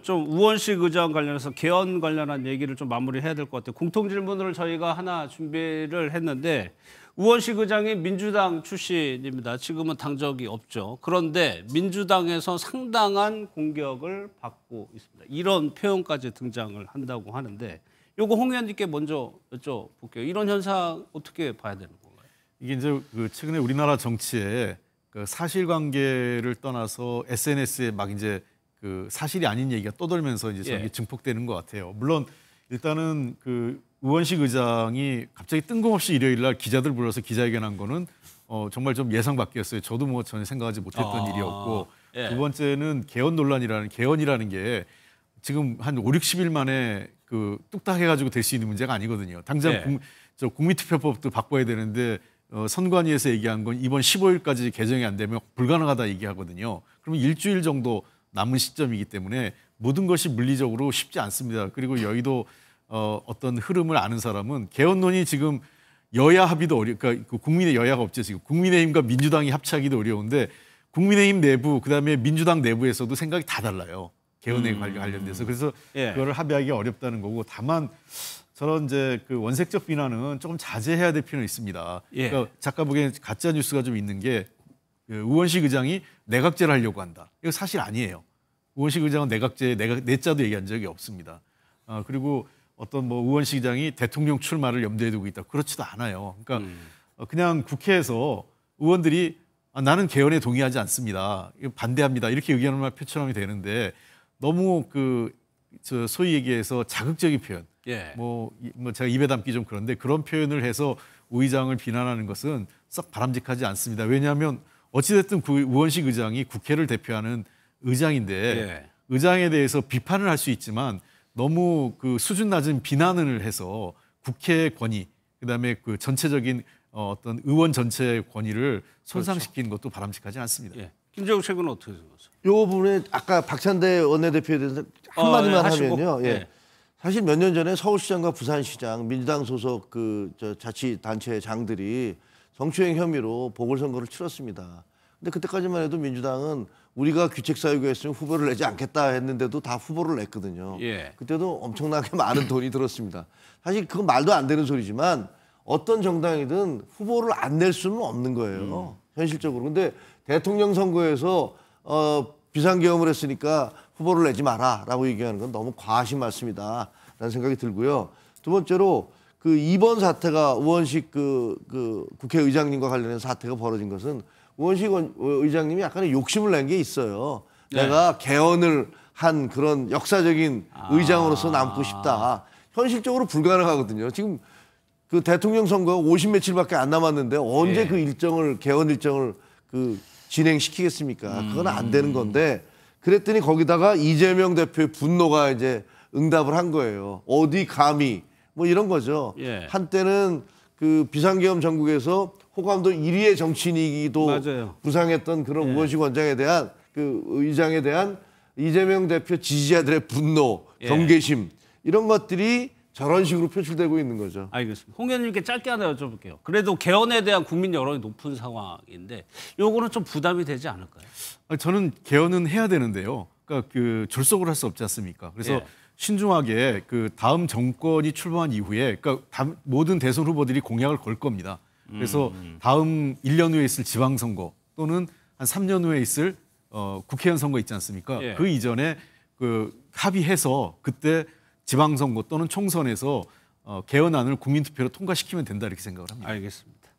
좀 우원식 의장 관련해서 개헌 관련한 얘기를 좀 마무리해야 될 것 같아요. 공통 질문을 저희가 하나 준비를 했는데 우원식 의장이 민주당 출신입니다. 지금은 당적이 없죠. 그런데 민주당에서 상당한 공격을 받고 있습니다. 이런 표현까지 등장을 한다고 하는데 요거 홍 의원님께 먼저 여쭤볼게요. 이런 현상 어떻게 봐야 되는 건가요? 이게 이제 최근에 우리나라 정치에 그 사실관계를 떠나서 SNS에 막 이제 그 사실이 아닌 얘기가 떠돌면서 이제 저게 증폭되는 것 같아요. 물론 일단은 그 우원식 의장이 갑자기 뜬금없이 일요일 날 기자들 불러서 기자회견한 거는 정말 좀 예상 밖이었어요. 저도 뭐 전혀 생각하지 못했던 일이었고 두 번째는 개헌이라는 게 지금 한 5, 60일 만에 그 뚝딱 해가지고 될 수 있는 문제가 아니거든요. 당장 국민투표법도 바꿔야 되는데 선관위에서 얘기한 건 이번 15일까지 개정이 안 되면 불가능하다 얘기하거든요. 그러면 일주일 정도 남은 시점이기 때문에 모든 것이 물리적으로 쉽지 않습니다. 그리고 여의도 어떤 흐름을 아는 사람은 개헌론이 지금 여야 합의도 그러니까 국민의 여야가 없죠. 지금 국민의힘과 민주당이 합치하기도 어려운데 국민의힘 내부 그다음에 민주당 내부에서도 생각이 다 달라요. 개헌에 관련돼서. 그래서 그거를 합의하기가 어렵다는 거고 다만 저런 이제 그 원색적 비난은 조금 자제해야 될 필요는 있습니다. 그러니까 작가 보기에는 가짜 뉴스가 좀 있는 게 우원식 의장이 내각제를 하려고 한다. 이거 사실 아니에요. 우원식 의장은 내자도 얘기한 적이 없습니다. 그리고 어떤 뭐 우원식 의장이 대통령 출마를 염두에 두고 있다. 그렇지도 않아요. 그러니까 그냥 국회에서 의원들이 나는 개헌에 동의하지 않습니다. 반대합니다. 이렇게 의견을 표출하면 되는데 너무 소위 얘기해서 자극적인 표현. 뭐 제가 입에 담기 좀 그런데 그런 표현을 해서 우 의장을 비난하는 것은 썩 바람직하지 않습니다. 왜냐하면 어찌됐든 우원식 의장이 국회를 대표하는 의장인데 의장에 대해서 비판을 할 수 있지만 너무 그 수준 낮은 비난을 해서 국회의 권위, 그다음에 그 전체적인 어떤 의원 전체의 권위를 손상시키는 것도 바람직하지 않습니다. 김재욱 최고는 어떻게 생각하세요? 이 부분에 아까 박찬대 원내대표에 대해서 한마디만 하면요. 사실 몇 년 전에 서울시장과 부산시장 민주당 소속 자치단체장들이 성추행 혐의로 보궐선거를 치렀습니다. 근데 그때까지만 해도 민주당은 우리가 귀책사유구였으면 후보를 내지 않겠다 했는데도 다 후보를 냈거든요. 그때도 엄청나게 많은 돈이 들었습니다. 사실 그건 말도 안 되는 소리지만 어떤 정당이든 후보를 안 낼 수는 없는 거예요. 현실적으로. 근데 대통령 선거에서 비상계엄을 했으니까 후보를 내지 마라라고 얘기하는 건 너무 과하신 말씀이다라는 생각이 들고요. 두 번째로 그 이번 사태가 우원식 국회의장님과 관련해서 사태가 벌어진 것은 우원식 의장님이 약간의 욕심을 낸 게 있어요. 내가 개헌을 한 그런 역사적인 의장으로서 남고 싶다. 현실적으로 불가능하거든요. 지금 그 대통령 선거가 50 며칠밖에 안 남았는데 언제 그 일정을 개헌 일정을 진행시키겠습니까? 그건 안 되는 건데 그랬더니 거기다가 이재명 대표의 분노가 이제 응답을 한 거예요. 어디 감히 뭐 이런 거죠. 한때는 그 비상계엄 전국에서 호감도 1위의 정치인이기도 부상했던 그런 우원식 원장에 대한 그 의장에 대한 이재명 대표 지지자들의 분노, 경계심 이런 것들이 저런 식으로 표출되고 있는 거죠. 알겠습니다. 홍 의원님께 짧게 하나 여쭤볼게요. 그래도 개헌에 대한 국민 여론이 높은 상황인데 요거는 좀 부담이 되지 않을까요? 저는 개헌은 해야 되는데요. 그러니까 그 졸속을 할 수 없지 않습니까? 그래서 신중하게 그 다음 정권이 출범한 이후에 그러니까 모든 대선 후보들이 공약을 걸 겁니다. 그래서 다음 1년 후에 있을 지방선거 또는 한 3년 후에 있을 국회의원 선거 있지 않습니까? 그 이전에 그 합의해서 그때 지방선거 또는 총선에서 개헌안을 국민투표로 통과시키면 된다 이렇게 생각을 합니다. 알겠습니다.